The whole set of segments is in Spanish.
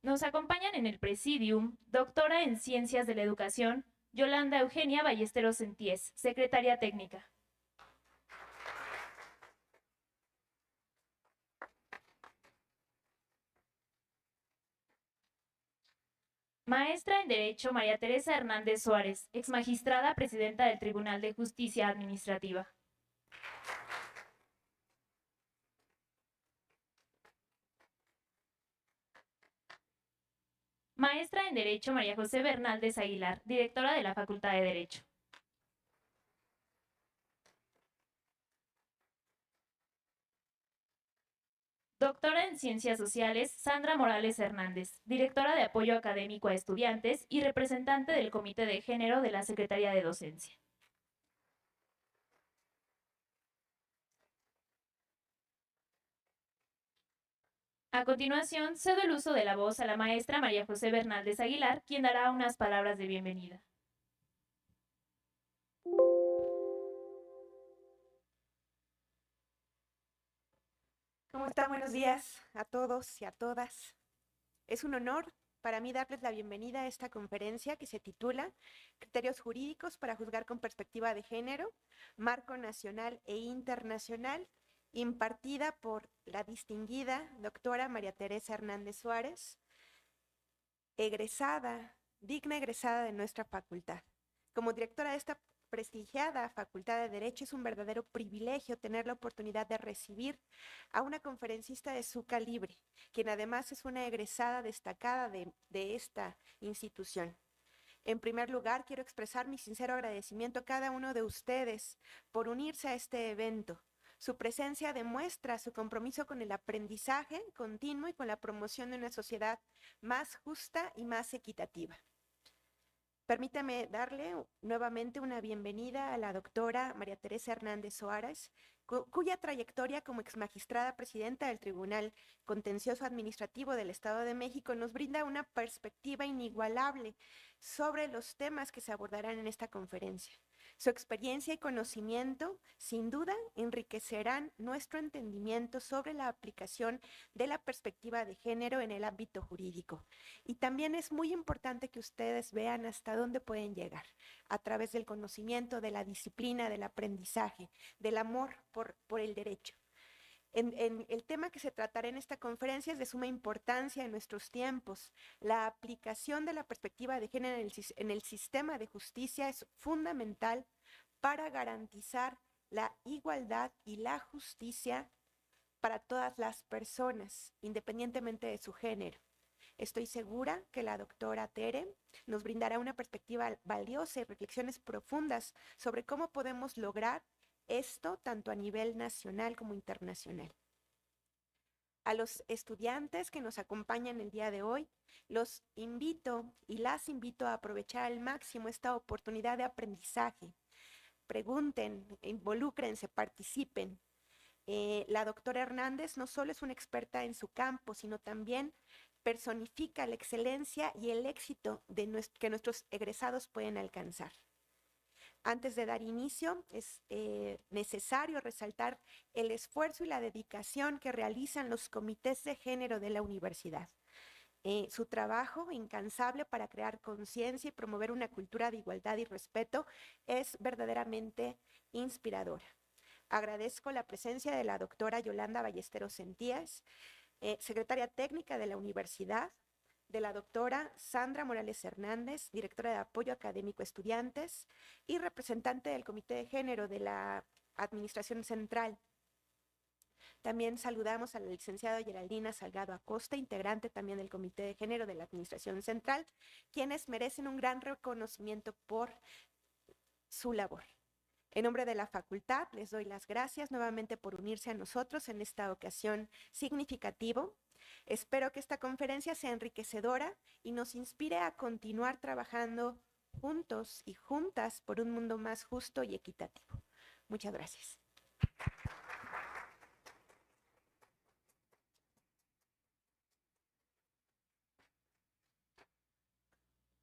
Nos acompañan en el Presidium, doctora en Ciencias de la Educación, Yolanda Eugenia Ballesteros Senties, secretaria técnica. Maestra en Derecho María Teresa Hernández Suárez, exmagistrada presidenta del Tribunal de Justicia Administrativa. Maestra en Derecho María José Bernaldez Aguilar, directora de la Facultad de Derecho. Doctora en Ciencias Sociales, Sandra Morales Hernández, directora de Apoyo Académico a Estudiantes y representante del Comité de Género de la Secretaría de Docencia. A continuación, cedo el uso de la voz a la maestra María José Bernaldez Aguilar, quien dará unas palabras de bienvenida. ¿Cómo están? Buenos días a todos y a todas. Es un honor para mí darles la bienvenida a esta conferencia que se titula Criterios Jurídicos para Juzgar con Perspectiva de Género, Marco Nacional e Internacional, impartida por la distinguida doctora María Teresa Hernández Suárez, digna egresada de nuestra facultad. Como directora de esta prestigiada Facultad de Derecho, es un verdadero privilegio tener la oportunidad de recibir a una conferencista de su calibre, quien además es una egresada destacada de esta institución. En primer lugar, quiero expresar mi sincero agradecimiento a cada uno de ustedes por unirse a este evento. Su presencia demuestra su compromiso con el aprendizaje continuo y con la promoción de una sociedad más justa y más equitativa. Permítame darle nuevamente una bienvenida a la doctora María Teresa Hernández Suárez, cuya trayectoria como exmagistrada presidenta del Tribunal Contencioso Administrativo del Estado de México nos brinda una perspectiva inigualable sobre los temas que se abordarán en esta conferencia. Su experiencia y conocimiento, sin duda, enriquecerán nuestro entendimiento sobre la aplicación de la perspectiva de género en el ámbito jurídico. Y también es muy importante que ustedes vean hasta dónde pueden llegar, a través del conocimiento, de la disciplina, del aprendizaje, del amor por el derecho. El tema que se tratará en esta conferencia es de suma importancia en nuestros tiempos. La aplicación de la perspectiva de género en el sistema de justicia es fundamental para garantizar la igualdad y la justicia para todas las personas, independientemente de su género. Estoy segura que la doctora Tere nos brindará una perspectiva valiosa y reflexiones profundas sobre cómo podemos lograr esto tanto a nivel nacional como internacional. A los estudiantes que nos acompañan el día de hoy, los invito y las invito a aprovechar al máximo esta oportunidad de aprendizaje. Pregunten, involúcrense, participen. La doctora Hernández no solo es una experta en su campo, sino también personifica la excelencia y el éxito que nuestros egresados pueden alcanzar. Antes de dar inicio, es necesario resaltar el esfuerzo y la dedicación que realizan los comités de género de la universidad. Su trabajo incansable para crear conciencia y promover una cultura de igualdad y respeto es verdaderamente inspiradora. Agradezco la presencia de la doctora Yolanda Ballesteros Senties, secretaria técnica de la universidad, de la doctora Sandra Morales Hernández, directora de Apoyo Académico a Estudiantes y representante del Comité de Género de la Administración Central. También saludamos a la licenciada Geraldina Salgado Acosta, integrante también del Comité de Género de la Administración Central, quienes merecen un gran reconocimiento por su labor. En nombre de la facultad, les doy las gracias nuevamente por unirse a nosotros en esta ocasión significativa. Espero que esta conferencia sea enriquecedora y nos inspire a continuar trabajando juntos y juntas por un mundo más justo y equitativo. Muchas gracias.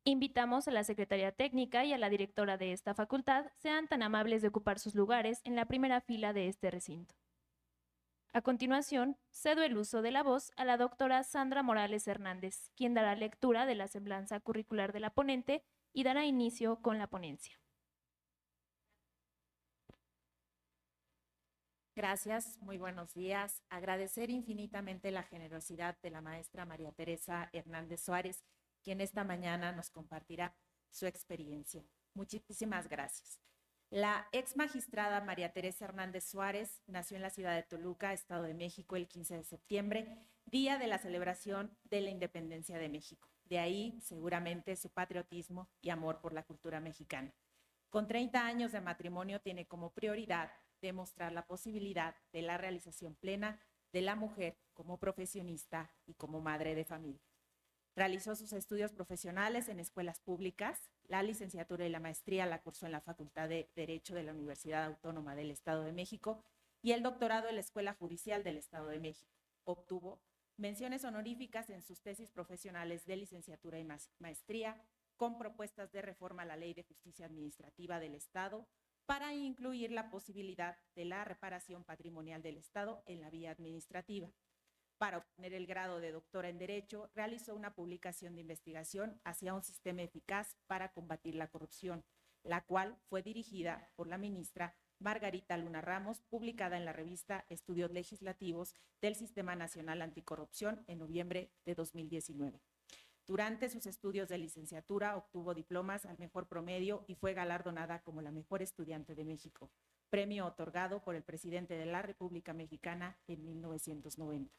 Invitamos a la secretaria técnica y a la directora de esta facultad sean tan amables de ocupar sus lugares en la primera fila de este recinto. A continuación, cedo el uso de la voz a la doctora Sandra Morales Hernández, quien dará lectura de la semblanza curricular de la ponente y dará inicio con la ponencia. Gracias, muy buenos días. Agradecer infinitamente la generosidad de la maestra María Teresa Hernández Suárez, quien esta mañana nos compartirá su experiencia. Muchísimas gracias. La ex magistrada María Teresa Hernández Suárez nació en la ciudad de Toluca, Estado de México, el 15 de septiembre, día de la celebración de la independencia de México. De ahí, seguramente, su patriotismo y amor por la cultura mexicana. Con 30 años de matrimonio, tiene como prioridad demostrar la posibilidad de la realización plena de la mujer como profesionista y como madre de familia. Realizó sus estudios profesionales en escuelas públicas, la licenciatura y la maestría la cursó en la Facultad de Derecho de la Universidad Autónoma del Estado de México y el doctorado en la Escuela Judicial del Estado de México. Obtuvo menciones honoríficas en sus tesis profesionales de licenciatura y maestría con propuestas de reforma a la Ley de Justicia Administrativa del Estado para incluir la posibilidad de la reparación patrimonial del Estado en la vía administrativa. Para obtener el grado de doctora en Derecho, realizó una publicación de investigación hacia un sistema eficaz para combatir la corrupción, la cual fue dirigida por la ministra Margarita Luna Ramos, publicada en la revista Estudios Legislativos del Sistema Nacional Anticorrupción en noviembre de 2019. Durante sus estudios de licenciatura obtuvo diplomas al mejor promedio y fue galardonada como la mejor estudiante de México, premio otorgado por el presidente de la República Mexicana en 1990.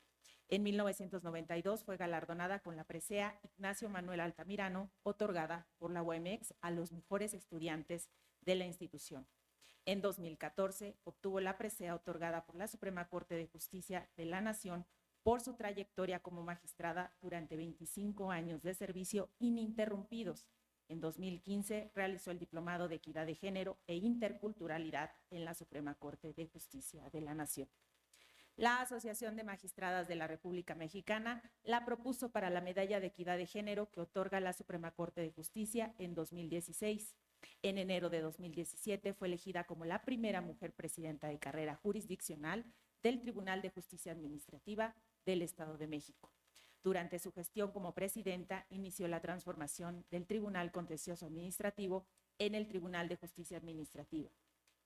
En 1992 fue galardonada con la presea Ignacio Manuel Altamirano, otorgada por la UAMX a los mejores estudiantes de la institución. En 2014 obtuvo la presea otorgada por la Suprema Corte de Justicia de la Nación por su trayectoria como magistrada durante 25 años de servicio ininterrumpidos. En 2015 realizó el Diplomado de Equidad de Género e Interculturalidad en la Suprema Corte de Justicia de la Nación. La Asociación de Magistradas de la República Mexicana la propuso para la Medalla de Equidad de Género que otorga la Suprema Corte de Justicia en 2016. En enero de 2017 fue elegida como la primera mujer presidenta de carrera jurisdiccional del Tribunal de Justicia Administrativa del Estado de México. Durante su gestión como presidenta, inició la transformación del Tribunal Contencioso Administrativo en el Tribunal de Justicia Administrativa.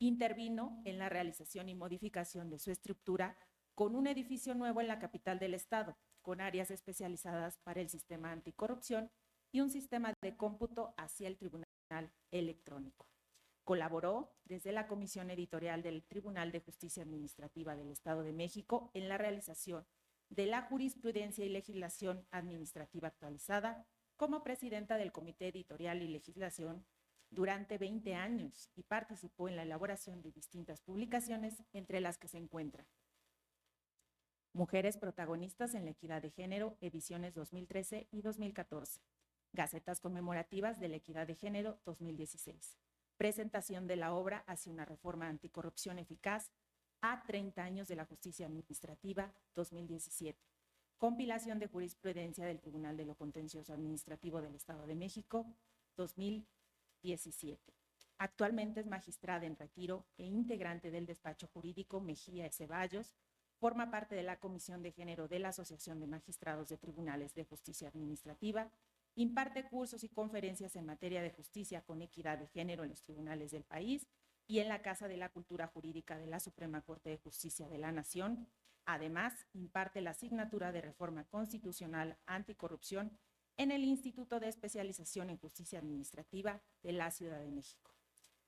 Intervino en la realización y modificación de su estructura con un edificio nuevo en la capital del estado, con áreas especializadas para el sistema anticorrupción y un sistema de cómputo hacia el Tribunal Electrónico. Colaboró desde la Comisión Editorial del Tribunal de Justicia Administrativa del Estado de México en la realización de la jurisprudencia y legislación administrativa actualizada como presidenta del Comité Editorial y Legislación durante 20 años y participó en la elaboración de distintas publicaciones, entre las que se encuentran Mujeres protagonistas en la equidad de género, ediciones 2013 y 2014. Gacetas conmemorativas de la equidad de género 2016. Presentación de la obra hacia una reforma anticorrupción eficaz a 30 años de la justicia administrativa 2017. Compilación de jurisprudencia del Tribunal de lo Contencioso Administrativo del Estado de México 2017. Actualmente es magistrada en retiro e integrante del despacho jurídico Mejía Ceballos. Forma parte de la Comisión de Género de la Asociación de Magistrados de Tribunales de Justicia Administrativa, imparte cursos y conferencias en materia de justicia con equidad de género en los tribunales del país y en la Casa de la Cultura Jurídica de la Suprema Corte de Justicia de la Nación. Además, imparte la asignatura de Reforma Constitucional Anticorrupción en el Instituto de Especialización en Justicia Administrativa de la Ciudad de México.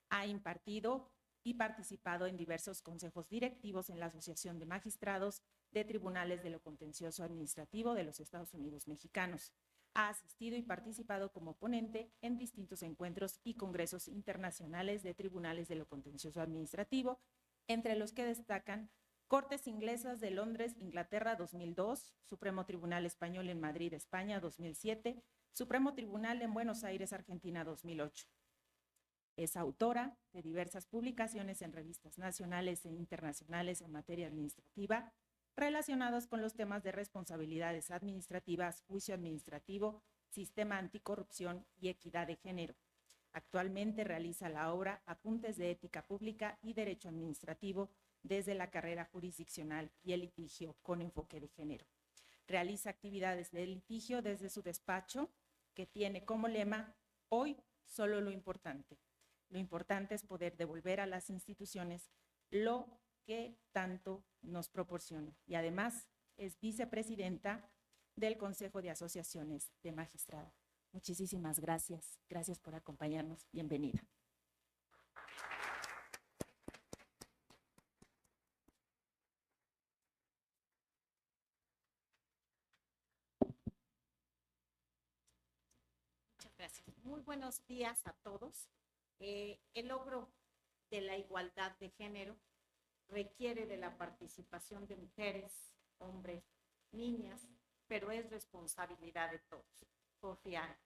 Ha impartido y participado en diversos consejos directivos en la Asociación de Magistrados de Tribunales de lo Contencioso Administrativo de los Estados Unidos Mexicanos. Ha asistido y participado como ponente en distintos encuentros y congresos internacionales de Tribunales de lo Contencioso Administrativo, entre los que destacan Cortes Inglesas de Londres, Inglaterra 2002, Supremo Tribunal Español en Madrid, España 2007, Supremo Tribunal en Buenos Aires, Argentina 2008. Es autora de diversas publicaciones en revistas nacionales e internacionales en materia administrativa relacionadas con los temas de responsabilidades administrativas, juicio administrativo, sistema anticorrupción y equidad de género. Actualmente realiza la obra Apuntes de Ética Pública y Derecho Administrativo desde la carrera jurisdiccional y el litigio con enfoque de género. Realiza actividades de litigio desde su despacho, que tiene como lema: hoy solo lo importante. Lo importante es poder devolver a las instituciones lo que tanto nos proporcionan. Y además es vicepresidenta del Consejo de Asociaciones de Magistrados. Muchísimas gracias. Gracias por acompañarnos. Bienvenida. Muchas gracias. Muy buenos días a todos. El logro de la igualdad de género requiere de la participación de mujeres, hombres, niñas, pero es responsabilidad de todos. Confiar.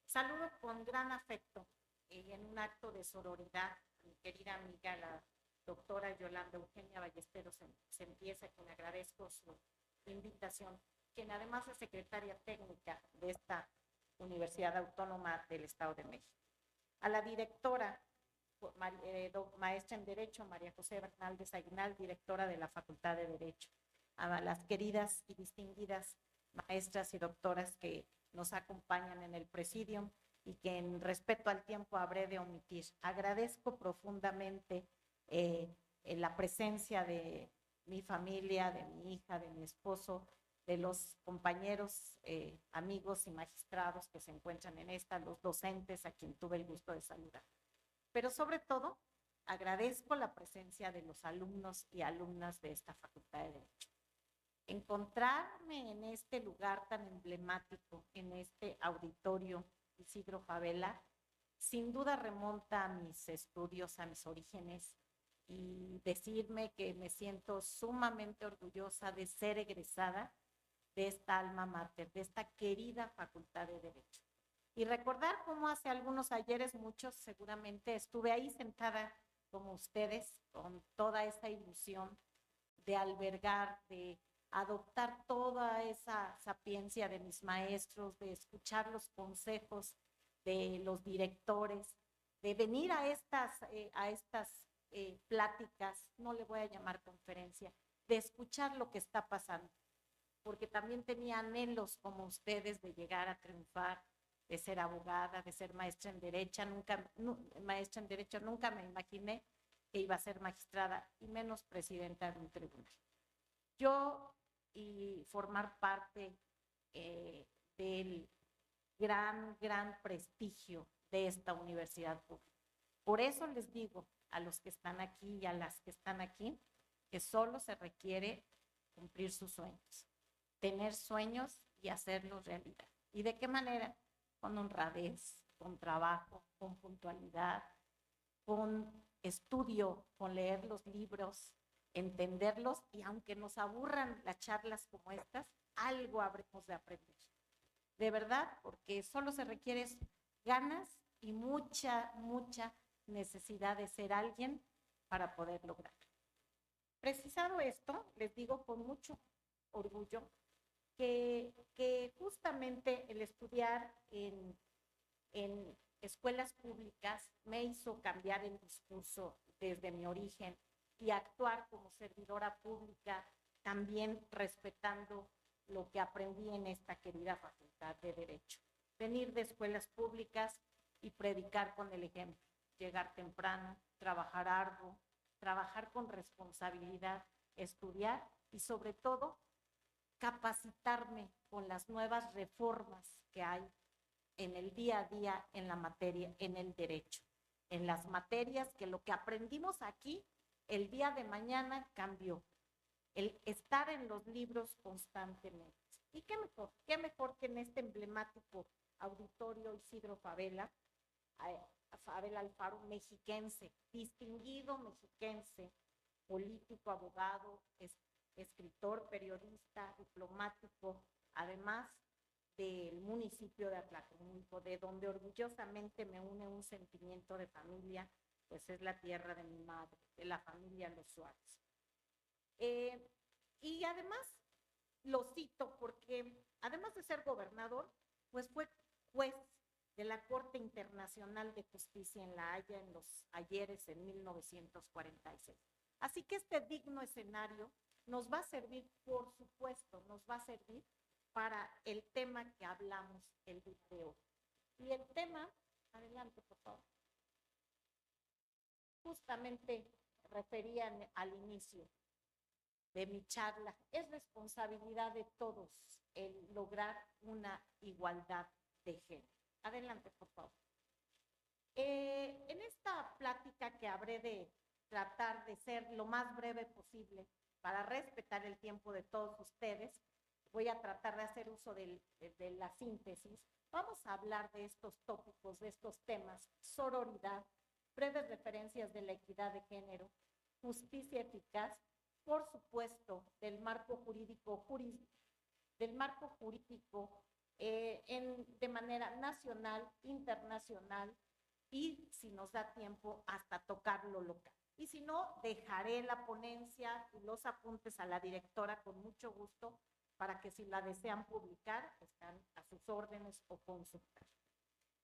Saludo con gran afecto y en un acto de sororidad a mi querida amiga, la doctora Yolanda Eugenia Ballesteros Sentiesa, a quien agradezco su invitación, quien además es secretaria técnica de esta Universidad Autónoma del Estado de México. A la directora, maestra en Derecho, María José Bernaldez Aguinal, directora de la Facultad de Derecho. A las queridas y distinguidas maestras y doctoras que nos acompañan en el presidium y que en respeto al tiempo habré de omitir. Agradezco profundamente la presencia de mi familia, de mi hija, de mi esposo, de los compañeros, amigos y magistrados que se encuentran en esta, los docentes a quien tuve el gusto de saludar. Pero sobre todo, agradezco la presencia de los alumnos y alumnas de esta Facultad de Derecho. Encontrarme en este lugar tan emblemático, en este auditorio Isidro Fabela, sin duda remonta a mis estudios, a mis orígenes, y decirme que me siento sumamente orgullosa de ser egresada de esta alma mater, de esta querida Facultad de Derecho. Y recordar cómo hace algunos ayeres, muchos seguramente, estuve ahí sentada como ustedes, con toda esa ilusión de albergar, de adoptar toda esa sapiencia de mis maestros, de escuchar los consejos de los directores, de venir a estas pláticas, no le voy a llamar conferencia, de escuchar lo que está pasando, porque también tenía anhelos como ustedes de llegar a triunfar, de ser abogada, de ser maestra en Derecho. Nunca me imaginé que iba a ser magistrada y menos presidenta de un tribunal. Yo y formar parte del gran prestigio de esta universidad pública. Por eso les digo a los que están aquí y a las que están aquí que solo se requiere cumplir sus sueños, tener sueños y hacerlos realidad. ¿Y de qué manera? Con honradez, con trabajo, con puntualidad, con estudio, con leer los libros, entenderlos, y aunque nos aburran las charlas como estas, algo habremos de aprender. De verdad, porque solo se requiere ganas y mucha necesidad de ser alguien para poder lograrlo. Precisado esto, les digo con mucho orgullo que justamente el estudiar en escuelas públicas me hizo cambiar el discurso desde mi origen y actuar como servidora pública, también respetando lo que aprendí en esta querida Facultad de Derecho. Venir de escuelas públicas y predicar con el ejemplo, llegar temprano, trabajar arduo, trabajar con responsabilidad, estudiar y sobre todo capacitarme con las nuevas reformas que hay en el día a día en la materia, en el derecho, en las materias que lo que aprendimos aquí el día de mañana cambió. El estar en los libros constantemente. ¿Y qué mejor que en este emblemático auditorio Isidro Fabela, Fabela Alfaro, mexiquense, distinguido mexiquense, político, abogado, escritor, periodista, diplomático, además del municipio de Atlacomulco, de donde orgullosamente me une un sentimiento de familia, pues es la tierra de mi madre, de la familia Los Suárez. Y además lo cito porque además de ser gobernador, pues fue juez de la Corte Internacional de Justicia en La Haya en los ayeres en 1946. Así que este digno escenario nos va a servir, por supuesto, nos va a servir para el tema que hablamos el día de hoy. Y el tema, adelante por favor, justamente referían al inicio de mi charla, es responsabilidad de todos el lograr una igualdad de género. Adelante, por favor. En esta plática que habré de tratar de ser lo más breve posible para respetar el tiempo de todos ustedes, voy a tratar de hacer uso de la síntesis. Vamos a hablar de estos tópicos, de estos temas: sororidad, breves referencias de la equidad de género, justicia eficaz, por supuesto, del marco jurídico de manera nacional, internacional, y si nos da tiempo, hasta tocar lo local. Y si no, dejaré la ponencia y los apuntes a la directora con mucho gusto para que si la desean publicar, están a sus órdenes o consultar.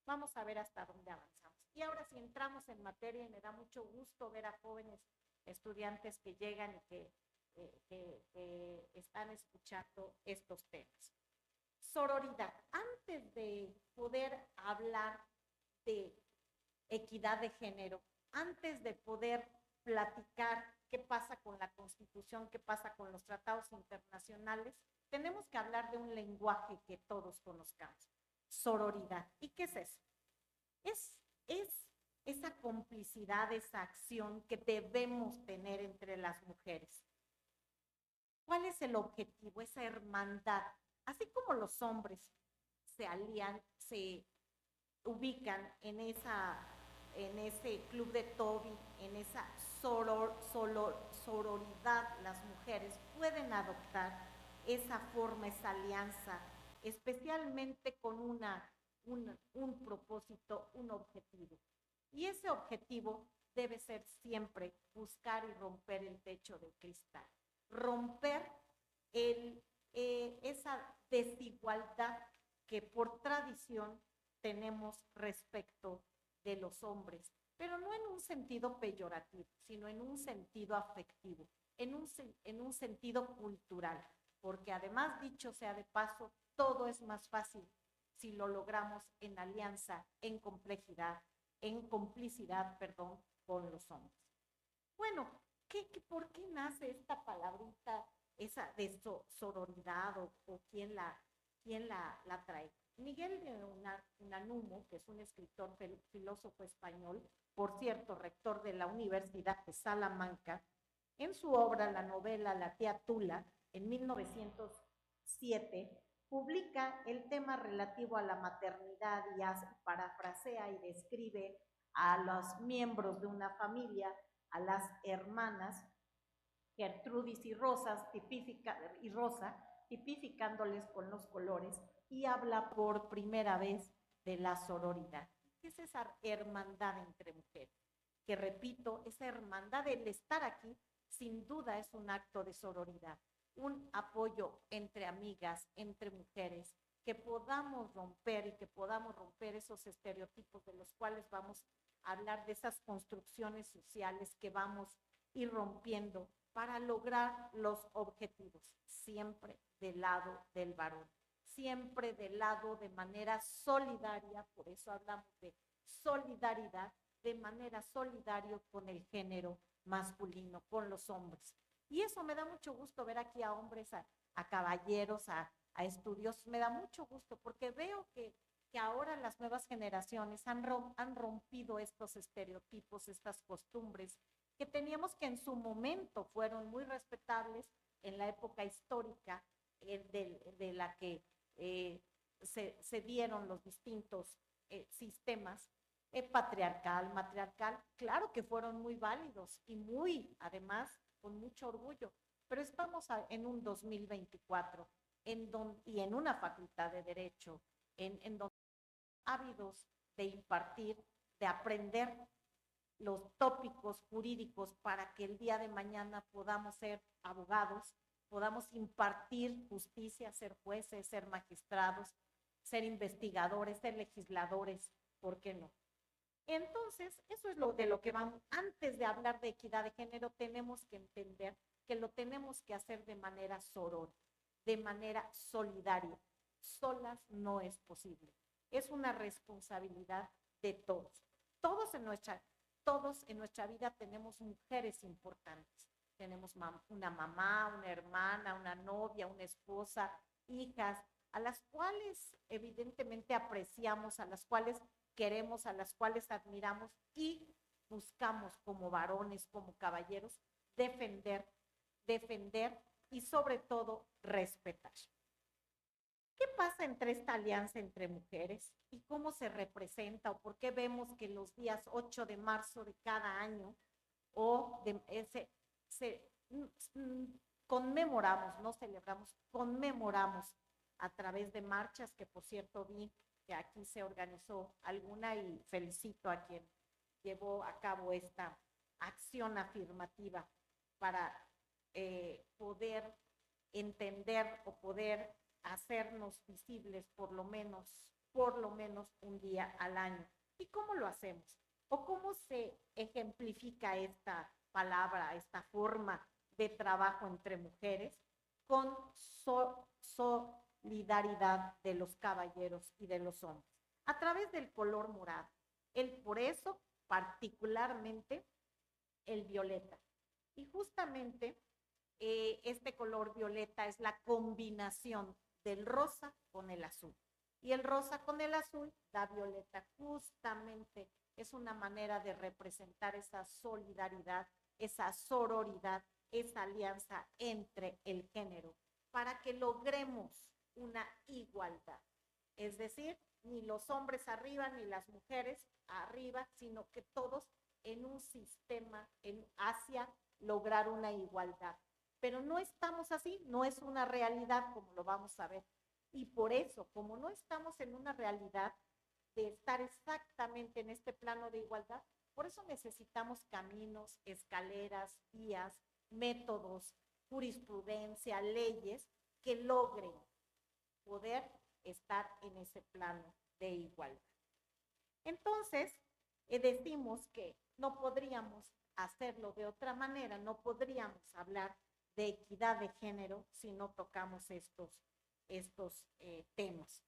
Vamos a ver hasta dónde avanzamos. Y ahora sí entramos en materia, y me da mucho gusto ver a jóvenes estudiantes que llegan y que están escuchando estos temas. Sororidad. Antes de poder hablar de equidad de género, antes de poder platicar qué pasa con la Constitución, qué pasa con los tratados internacionales, tenemos que hablar de un lenguaje que todos conozcamos: sororidad. ¿Y qué es eso? Es esa complicidad, esa acción que debemos tener entre las mujeres. ¿Cuál es el objetivo? Esa hermandad. Así como los hombres se alían, se ubican en ese club de Toby, en esa sororidad, las mujeres pueden adoptar esa forma, esa alianza, especialmente con un propósito, un objetivo. Y ese objetivo debe ser siempre buscar y romper el techo de cristal, romper esa desigualdad que por tradición tenemos respecto de los hombres, pero no en un sentido peyorativo, sino en un sentido afectivo, en un sentido cultural, porque además, dicho sea de paso, todo es más fácil si lo logramos en alianza, en complicidad, con los hombres. Bueno, ¿por qué nace esta palabrita, esa de sororidad, o quién la trae? Miguel de Unamuno, que es un escritor, filósofo español, por cierto, rector de la Universidad de Salamanca, en su obra, la novela La tía Tula, en 1907, publica el tema relativo a la maternidad y parafrasea y describe a los miembros de una familia, a las hermanas Gertrudis y Rosa, tipificándoles con los colores, y habla por primera vez de la sororidad. ¿Qué es esa hermandad entre mujeres? Que repito, esa hermandad, el estar aquí, sin duda es un acto de sororidad, un apoyo entre amigas, entre mujeres, que podamos romper esos estereotipos de los cuales vamos a hablar, de esas construcciones sociales que vamos a ir rompiendo para lograr los objetivos, siempre del lado del varón, siempre del lado de manera solidaria, por eso hablamos de solidaridad, de manera solidaria con el género masculino, con los hombres. Y eso me da mucho gusto ver aquí a hombres, a caballeros, a estudios. Me da mucho gusto porque veo que ahora las nuevas generaciones han rompido estos estereotipos, estas costumbres que teníamos, que en su momento fueron muy respetables en la época histórica de la que se dieron los distintos sistemas matriarcal, claro que fueron muy válidos y además, con mucho orgullo, pero estamos en un 2024 y en una facultad de Derecho en donde ávidos de impartir, de aprender los tópicos jurídicos para que el día de mañana podamos ser abogados, podamos impartir justicia, ser jueces, ser magistrados, ser investigadores, ser legisladores, ¿por qué no? Entonces, eso es de lo que vamos. Antes de hablar de equidad de género, tenemos que entender que lo tenemos que hacer de manera sorora, de manera solidaria. Solas no es posible. Es una responsabilidad de todos. Todos en nuestra vida tenemos mujeres importantes. Tenemos una mamá, una hermana, una novia, una esposa, hijas, a las cuales evidentemente apreciamos, a las cuales queremos, a las cuales admiramos y buscamos como varones, como caballeros, defender y sobre todo respetar. ¿Qué pasa entre esta alianza entre mujeres y cómo se representa o por qué vemos que los días 8 de marzo de cada año o conmemoramos, no celebramos, conmemoramos a través de marchas, que por cierto vi que aquí se organizó alguna y felicito a quien llevó a cabo esta acción afirmativa para poder entender o poder hacernos visibles por lo menos un día al año. ¿Y cómo lo hacemos? ¿O cómo se ejemplifica esta palabra, esta forma de trabajo entre mujeres? Con solidaridad de los caballeros y de los hombres, a través del color morado. Por eso, particularmente, el violeta. Y justamente este color violeta es la combinación del rosa con el azul. Y el rosa con el azul da violeta. Justamente es una manera de representar esa solidaridad, esa sororidad, esa alianza entre el género, para que logremos una igualdad. Es decir, ni los hombres arriba, ni las mujeres arriba, sino que todos en un sistema hacia lograr una igualdad. Pero no estamos así, no es una realidad como lo vamos a ver. Y por eso, como no estamos en una realidad de estar exactamente en este plano de igualdad, por eso necesitamos caminos, escaleras, vías, métodos, jurisprudencia, leyes que logren poder estar en ese plano de igualdad. Entonces, decimos que no podríamos hacerlo de otra manera, no podríamos hablar de equidad de género si no tocamos estos temas.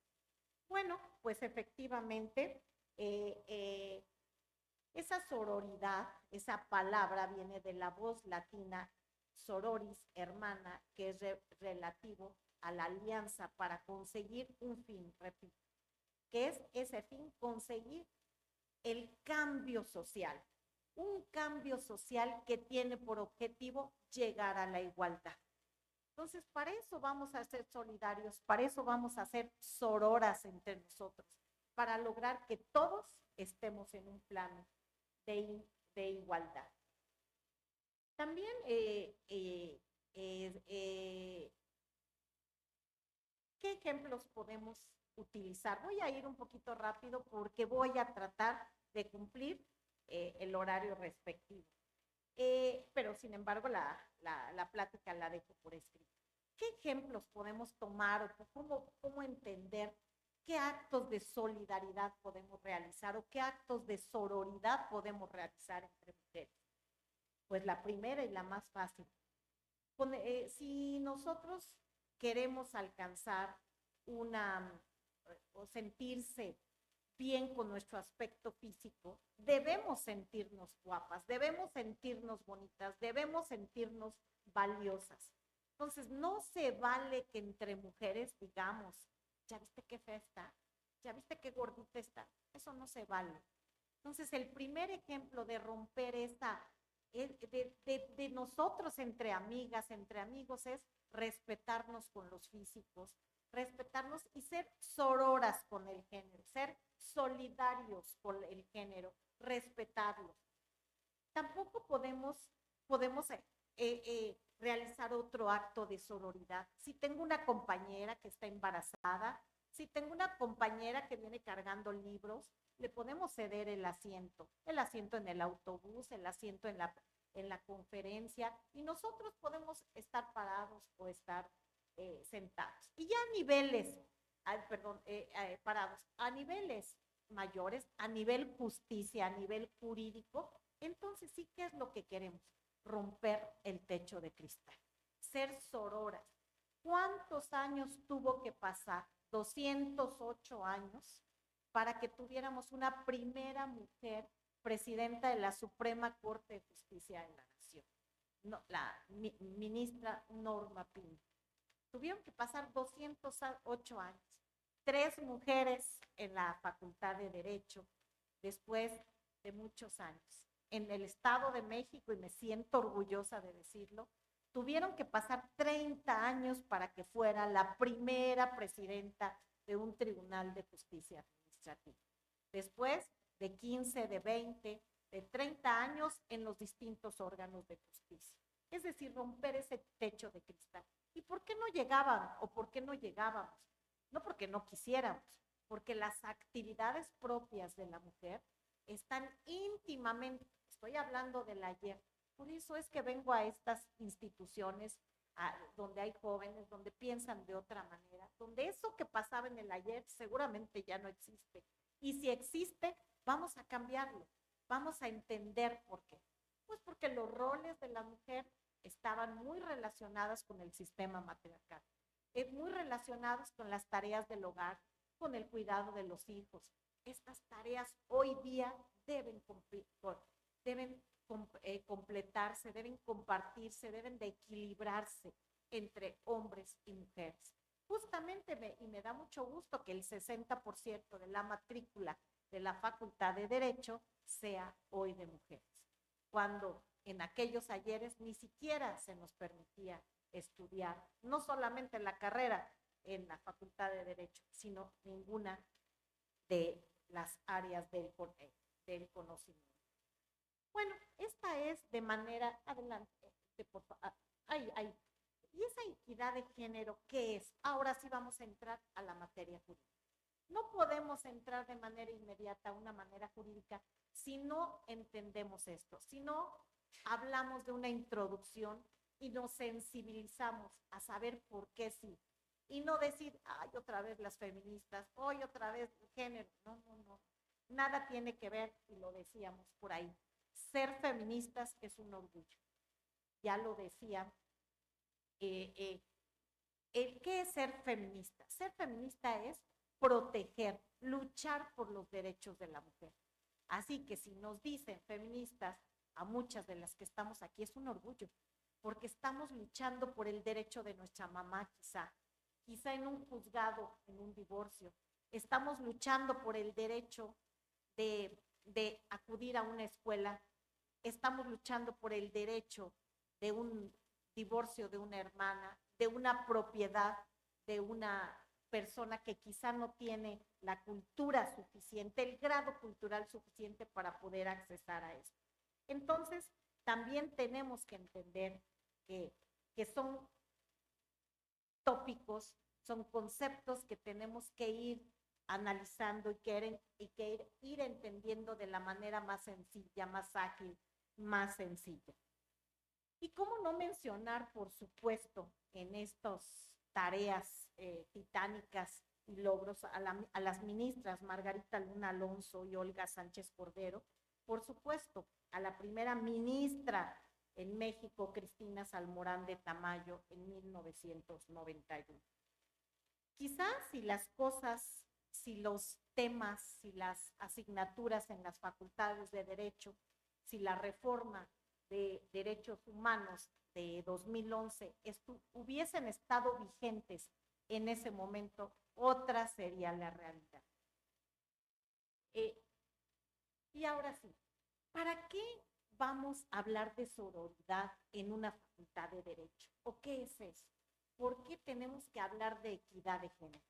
Bueno, pues efectivamente, esa sororidad, esa palabra viene de la voz latina sororis, hermana, que es relativo a la alianza para conseguir un fin, repito, que es ese fin, conseguir el cambio social, un cambio social que tiene por objetivo llegar a la igualdad. Entonces, para eso vamos a ser solidarios, para eso vamos a ser sororas entre nosotros, para lograr que todos estemos en un plano de igualdad. También ¿qué ejemplos podemos utilizar? Voy a ir un poquito rápido porque voy a tratar de cumplir el horario respectivo. Pero sin embargo la plática la dejo por escrito. ¿Qué ejemplos podemos tomar o cómo entender qué actos de solidaridad podemos realizar o qué actos de sororidad podemos realizar entre mujeres? Pues la primera y la más fácil. Si nosotros queremos alcanzar o sentirse bien con nuestro aspecto físico, debemos sentirnos guapas, debemos sentirnos bonitas, debemos sentirnos valiosas. Entonces, no se vale que entre mujeres digamos, ¿ya viste qué fea está? ¿Ya viste qué gordita está? Eso no se vale. Entonces, el primer ejemplo de romper de nosotros entre amigas, entre amigos, es respetarnos con los físicos, respetarnos y ser sororas con el género, ser solidarios con el género, respetarlo. Tampoco podemos realizar otro acto de sororidad. Si tengo una compañera que está embarazada, si tengo una compañera que viene cargando libros, le podemos ceder el asiento en el autobús, el asiento en la conferencia, y nosotros podemos estar parados o estar sentados. Y ya a niveles, parados, a niveles mayores, a nivel justicia, a nivel jurídico. Entonces sí, ¿qué es lo que queremos? Romper el techo de cristal, ser sororas. ¿Cuántos años tuvo que pasar? 208 años para que tuviéramos una primera mujer presidenta de la Suprema Corte de Justicia de la Nación, no, la ministra Norma Piña. Tuvieron que pasar 208 años. 3 mujeres en la Facultad de Derecho, después de muchos años. En el Estado de México, y me siento orgullosa de decirlo, tuvieron que pasar 30 años para que fuera la primera presidenta de un tribunal de justicia administrativa. Después de 15, de 20, de 30 años en los distintos órganos de justicia. Es decir, romper ese techo de cristal. ¿Y por qué no llegaban o por qué no llegábamos? No porque no quisiéramos, porque las actividades propias de la mujer están íntimamente, estoy hablando del ayer, por eso es que vengo a estas instituciones donde hay jóvenes, donde piensan de otra manera, donde eso que pasaba en el ayer seguramente ya no existe. Y si existe, vamos a cambiarlo, vamos a entender por qué. Pues porque los roles de la mujer estaban muy relacionadas con el sistema matriarcal, muy relacionados con las tareas del hogar, con el cuidado de los hijos. Estas tareas hoy día deben completarse, deben compartirse, deben de equilibrarse entre hombres y mujeres. Justamente, me da mucho gusto que el 60% de la matrícula de la Facultad de Derecho sea hoy de mujeres, cuando en aquellos ayeres ni siquiera se nos permitía estudiar, no solamente la carrera en la Facultad de Derecho, sino ninguna de las áreas del conocimiento. Bueno, esta es de manera, adelante, por favor, ¿y esa equidad de género qué es? Ahora sí vamos a entrar a la materia jurídica. No podemos entrar de manera inmediata a una manera jurídica si no entendemos esto, si no hablamos de una introducción y nos sensibilizamos a saber por qué sí. Y no decir, ay, otra vez las feministas, hoy otra vez el género. No. Nada tiene que ver, y lo decíamos por ahí. Ser feministas es un orgullo. Ya lo decía. ¿Qué es ser feminista? Ser feminista es proteger, luchar por los derechos de la mujer. Así que si nos dicen feministas, a muchas de las que estamos aquí, es un orgullo, porque estamos luchando por el derecho de nuestra mamá, quizá en un juzgado, en un divorcio. Estamos luchando por el derecho de acudir a una escuela. Estamos luchando por el derecho de un divorcio de una hermana, de una propiedad de una persona que quizá no tiene la cultura suficiente, el grado cultural suficiente para poder accesar a esto. Entonces, también tenemos que entender que son tópicos, son conceptos que tenemos que ir analizando y que ir entendiendo de la manera más sencilla, más ágil, más sencilla. Y cómo no mencionar, por supuesto, en estas tareas titánicas y logros a las ministras Margarita Luna Alonso y Olga Sánchez Cordero, por supuesto, a la primera ministra en México, Cristina Salmorán de Tamayo, en 1991. Quizás si las cosas, si los temas, si las asignaturas en las facultades de Derecho, si la reforma de Derechos Humanos de 2011 hubiesen estado vigentes en ese momento, otra sería la realidad. Y ahora sí, ¿para qué vamos a hablar de sororidad en una facultad de Derecho? ¿O qué es eso? ¿Por qué tenemos que hablar de equidad de género?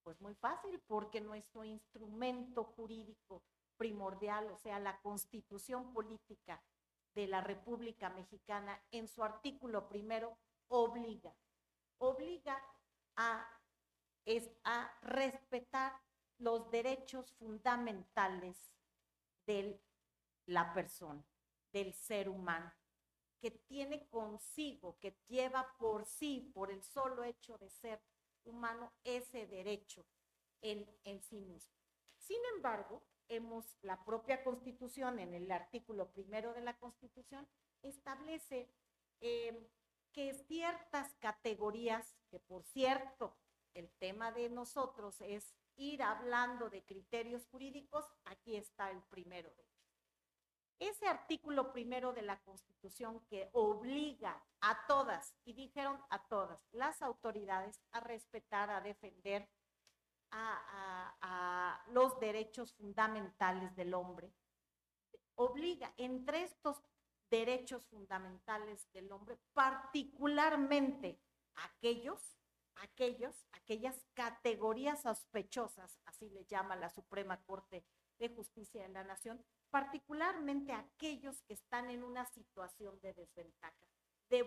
Pues muy fácil, porque nuestro instrumento jurídico primordial, o sea, la Constitución Política de la República Mexicana, en su artículo primero, obliga a respetar los derechos fundamentales de la persona, del ser humano, que tiene consigo, que lleva por sí, por el solo hecho de ser humano, ese derecho en sí mismo. Sin embargo, la propia Constitución, en el artículo 1 de la Constitución, establece que ciertas categorías, que por cierto, el tema de nosotros es ir hablando de criterios jurídicos, aquí está el primero de ellos. Ese artículo 1 de la Constitución que obliga a todas, y dijeron a todas, las autoridades a respetar, a defender a los derechos fundamentales del hombre, obliga entre estos derechos fundamentales del hombre, particularmente aquellas categorías sospechosas, así le llama la Suprema Corte de Justicia de la Nación, particularmente aquellos que están en una situación de desventaja, de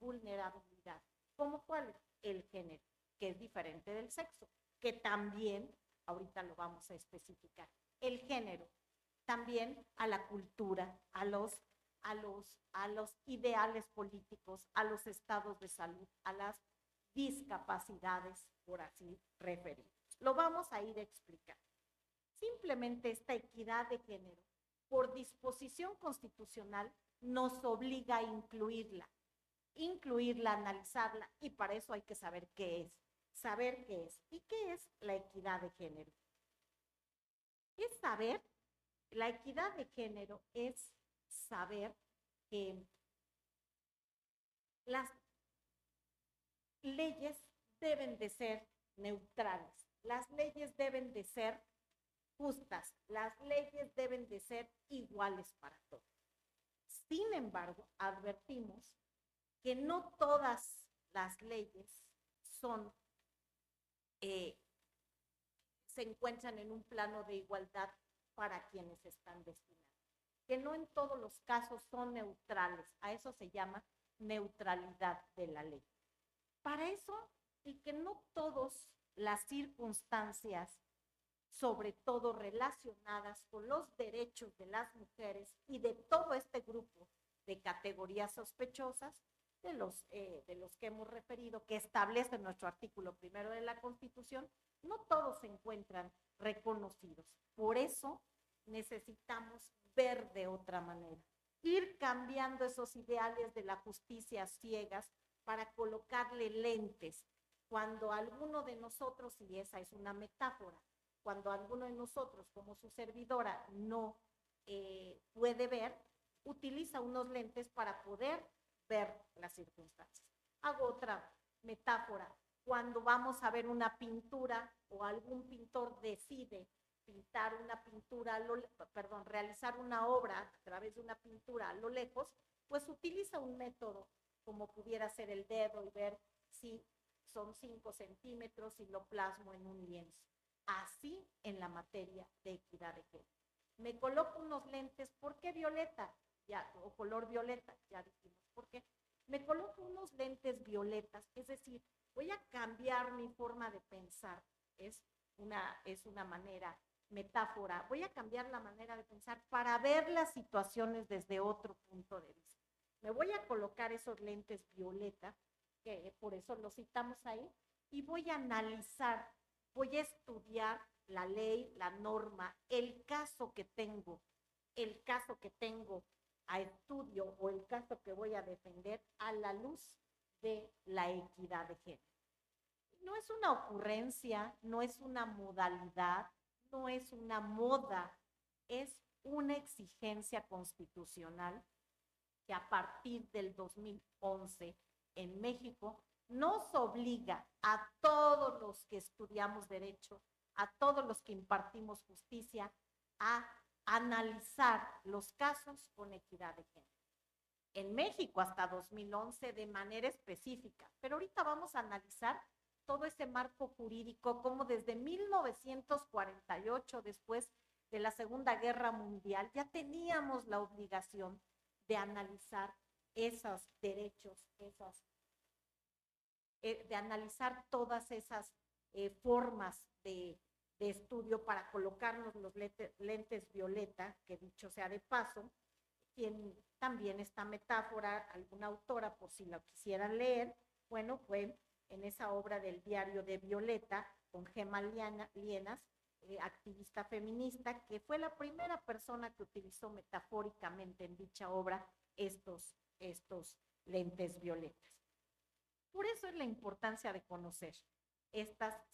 vulnerabilidad, como cuál, el género, que es diferente del sexo, que también, ahorita lo vamos a especificar, el género, también a la cultura, a los ideales políticos, a los estados de salud, a las discapacidades, por así referir. Lo vamos a ir a explicar. Simplemente esta equidad de género, por disposición constitucional, nos obliga a incluirla, analizarla, y para eso hay que saber qué es. ¿Y qué es la equidad de género? Es saber, la equidad de género es saber que las leyes deben de ser neutrales, las leyes deben de ser justas, las leyes deben de ser iguales para todos. Sin embargo, advertimos que no todas las leyes se encuentran en un plano de igualdad para quienes están destinados, que no en todos los casos son neutrales, a eso se llama neutralidad de la ley. Para eso, y que no todas las circunstancias, sobre todo relacionadas con los derechos de las mujeres y de todo este grupo de categorías sospechosas, de los que hemos referido, que establece nuestro artículo 1 de la Constitución, no todos se encuentran reconocidos. Por eso necesitamos ver de otra manera, ir cambiando esos ideales de la justicia ciegas para colocarle lentes. Cuando alguno de nosotros, y esa es una metáfora, cuando alguno de nosotros, como su servidora, no puede ver, utiliza unos lentes para poder ver las circunstancias. Hago otra metáfora. Cuando vamos a ver una pintura o algún pintor decide pintar una pintura, realizar una obra a través de una pintura a lo lejos, pues utiliza un método como pudiera ser el dedo y ver si son 5 centímetros y lo plasmo en un lienzo. Así en la materia de equidad de género. Me coloco unos lentes, ¿por qué violeta? O color violeta, ya dijimos por qué. Me coloco unos lentes violetas, es decir, voy a cambiar mi forma de pensar, es una manera, metáfora, voy a cambiar la manera de pensar para ver las situaciones desde otro punto de vista. Me voy a colocar esos lentes violeta, que por eso los citamos ahí, y voy a analizar, voy a estudiar la ley, la norma, el caso que tengo a estudio o el caso que voy a defender a la luz de la equidad de género. No es una ocurrencia, no es una modalidad, no es una moda, es una exigencia constitucional que a partir del 2011 en México nos obliga a todos los que estudiamos derecho, a todos los que impartimos justicia, a analizar los casos con equidad de género. En México hasta 2011 de manera específica, pero ahorita vamos a analizar todo ese marco jurídico, como desde 1948, después de la Segunda Guerra Mundial, ya teníamos la obligación de analizar esos derechos, de analizar todas esas formas de estudio para colocarnos los lentes violeta, que dicho sea de paso, también esta metáfora, alguna autora, por si la quisieran leer, bueno, fue en esa obra del Diario de Violeta, con Gemma Lienas, activista feminista, que fue la primera persona que utilizó metafóricamente en dicha obra estos lentes violetas. Por eso es la importancia de conocer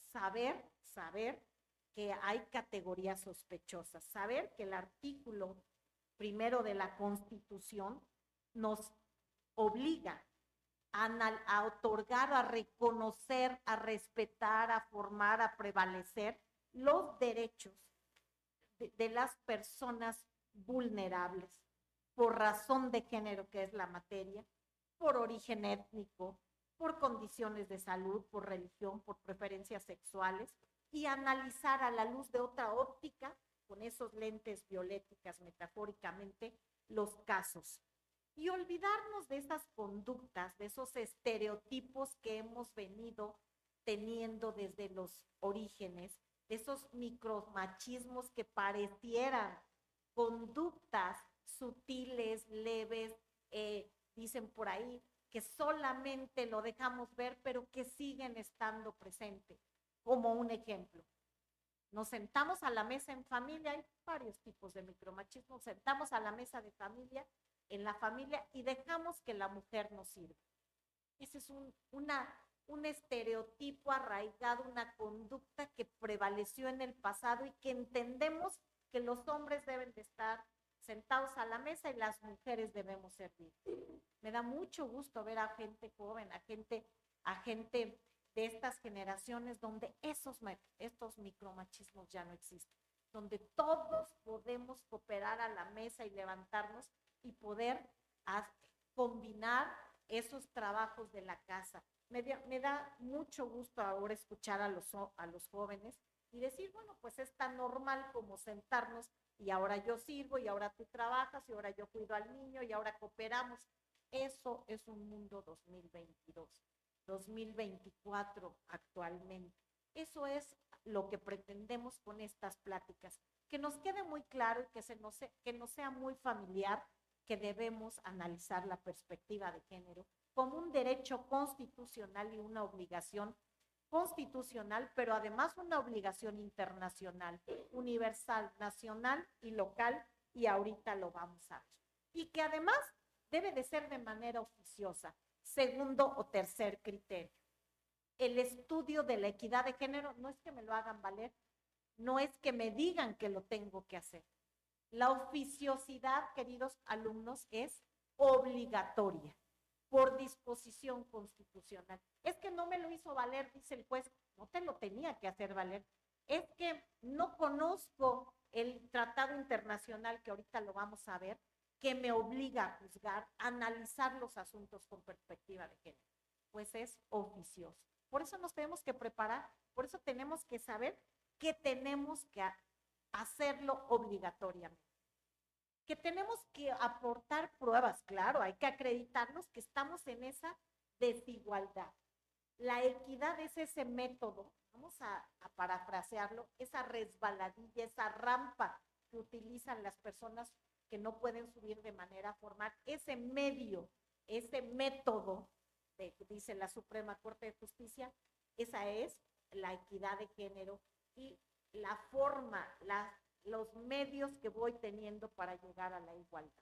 saber que hay categorías sospechosas, saber que el artículo primero de la Constitución nos obliga a otorgar, a reconocer, a respetar, a formar, a prevalecer los derechos de las personas vulnerables por razón de género, que es la materia, por origen étnico, por condiciones de salud, por religión, por preferencias sexuales, y analizar a la luz de otra óptica, con esos lentes violéticas metafóricamente, los casos. Y olvidarnos de esas conductas, de esos estereotipos que hemos venido teniendo desde los orígenes, de esos micromachismos que parecieran conductas sutiles, leves, dicen por ahí, que solamente lo dejamos ver, pero que siguen estando presentes. Como un ejemplo, nos sentamos a la mesa en familia, hay varios tipos de micromachismo, sentamos a la mesa de familia, en la familia, y dejamos que la mujer nos sirva. Ese es un estereotipo arraigado, una conducta que prevaleció en el pasado y que entendemos que los hombres deben de estar sentados a la mesa y las mujeres debemos servir. Me da mucho gusto ver a gente joven, a gente de estas generaciones donde estos micromachismos ya no existen, donde todos podemos cooperar a la mesa y levantarnos y poder combinar esos trabajos de la casa. Me da mucho gusto ahora escuchar a los jóvenes y decir, bueno, pues es tan normal como sentarnos y ahora yo sirvo y ahora tú trabajas y ahora yo cuido al niño y ahora cooperamos. Eso es un mundo 2022, 2024 actualmente. Eso es lo que pretendemos con estas pláticas, que nos quede muy claro y que nos sea muy familiar que debemos analizar la perspectiva de género como un derecho constitucional y una obligación constitucional, pero además una obligación internacional, universal, nacional y local, y ahorita lo vamos a ver. Y que además debe de ser de manera oficiosa. Segundo o tercer criterio, el estudio de la equidad de género no es que me lo hagan valer, no es que me digan que lo tengo que hacer. La oficiosidad, queridos alumnos, es obligatoria por disposición constitucional. Es que no me lo hizo valer, dice el juez, no te lo tenía que hacer valer. Es que no conozco el tratado internacional, que ahorita lo vamos a ver, que me obliga a juzgar, a analizar los asuntos con perspectiva de género. Pues es oficioso. Por eso nos tenemos que preparar, por eso tenemos que saber que tenemos que hacerlo obligatoriamente. Que tenemos que aportar pruebas, claro, hay que acreditarnos que estamos en esa desigualdad. La equidad es ese método, vamos a parafrasearlo, esa resbaladilla, esa rampa que utilizan las personas que no pueden subir de manera formal, ese medio, ese método, dice la Suprema Corte de Justicia, esa es la equidad de género y la forma, los medios que voy teniendo para llegar a la igualdad.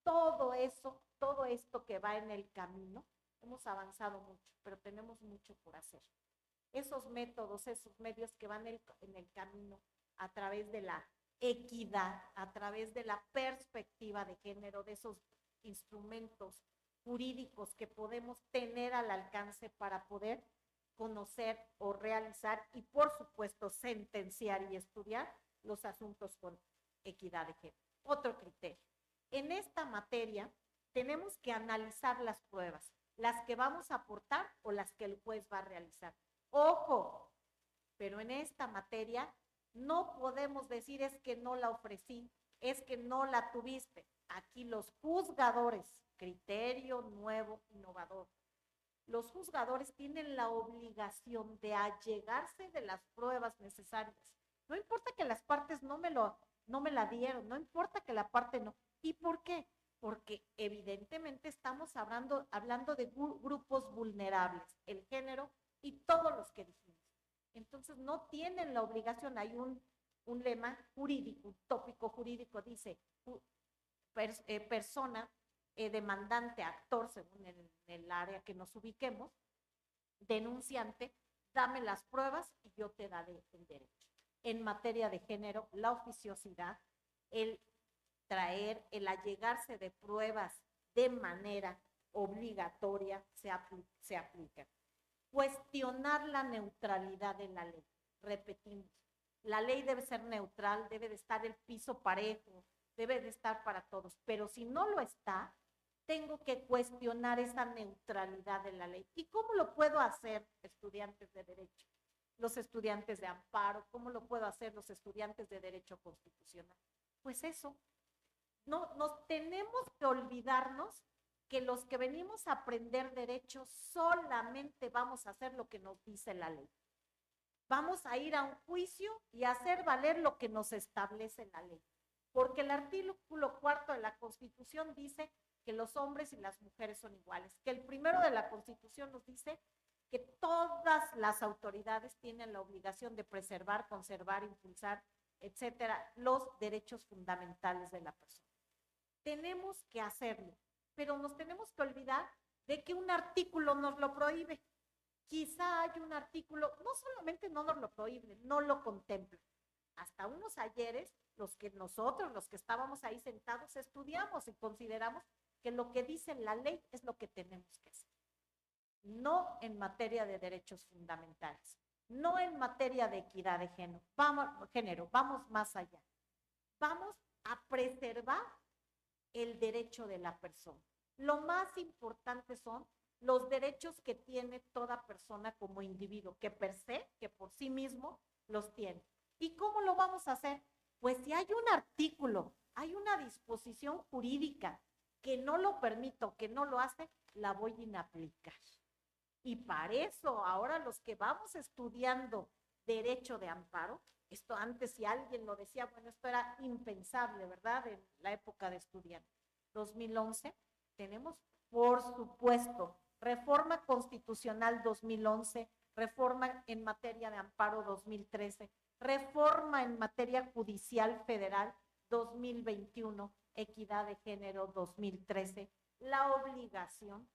Todo eso, todo esto que va en el camino, hemos avanzado mucho, pero tenemos mucho por hacer. Esos métodos, esos medios que van en el camino a través de la equidad, a través de la perspectiva de género, de esos instrumentos jurídicos que podemos tener al alcance para poder conocer o realizar y, por supuesto, sentenciar y estudiar los asuntos con equidad de género. Otro criterio. En esta materia tenemos que analizar las pruebas, las que vamos a aportar o las que el juez va a realizar. Ojo, pero en esta materia no podemos decir es que no la ofrecí, es que no la tuviste. Aquí los juzgadores, criterio nuevo, innovador. Los juzgadores tienen la obligación de allegarse de las pruebas necesarias. No importa que las partes no me la dieron, no importa que la parte no. ¿Y por qué? Porque evidentemente estamos hablando de grupos vulnerables, el género y todos los que dijimos. Entonces no tienen la obligación, hay un lema jurídico, un tópico jurídico, dice persona demandante, actor, según el área que nos ubiquemos, denunciante, dame las pruebas y yo te daré el derecho. En materia de género, la oficiosidad, el traer, el allegarse de pruebas de manera obligatoria se aplica. Cuestionar la neutralidad de la ley. Repetimos, la ley debe ser neutral, debe de estar el piso parejo, debe de estar para todos, pero si no lo está, tengo que cuestionar esa neutralidad de la ley. ¿Y cómo lo puedo hacer, estudiantes de derecho? Los estudiantes de amparo, ¿cómo lo puedo hacer los estudiantes de derecho constitucional? Pues eso, no nos tenemos que olvidarnos que los que venimos a aprender derecho solamente vamos a hacer lo que nos dice la ley. Vamos a ir a un juicio y a hacer valer lo que nos establece la ley. Porque el artículo 4 de la Constitución dice que los hombres y las mujeres son iguales, que el primero de la Constitución nos dice que todas las autoridades tienen la obligación de preservar, conservar, impulsar, etcétera, los derechos fundamentales de la persona. Tenemos que hacerlo, pero nos tenemos que olvidar de que un artículo nos lo prohíbe. Quizá hay un artículo, no solamente no nos lo prohíbe, no lo contempla. Hasta unos ayeres, los que estábamos ahí sentados, estudiamos y consideramos que lo que dice la ley es lo que tenemos que hacer. No en materia de derechos fundamentales, no en materia de equidad de género, vamos más allá. Vamos a preservar el derecho de la persona. Lo más importante son los derechos que tiene toda persona como individuo, que per se, que por sí mismo los tiene. ¿Y cómo lo vamos a hacer? Pues si hay un artículo, hay una disposición jurídica que no lo permito, que no lo hace, la voy a inaplicar. Y para eso, ahora los que vamos estudiando derecho de amparo, esto antes si alguien lo decía, bueno, esto era impensable, ¿verdad? En la época de estudiante. 2011, tenemos, por supuesto, reforma constitucional 2011, reforma en materia de amparo 2013, reforma en materia judicial federal 2021, equidad de género 2013, la obligación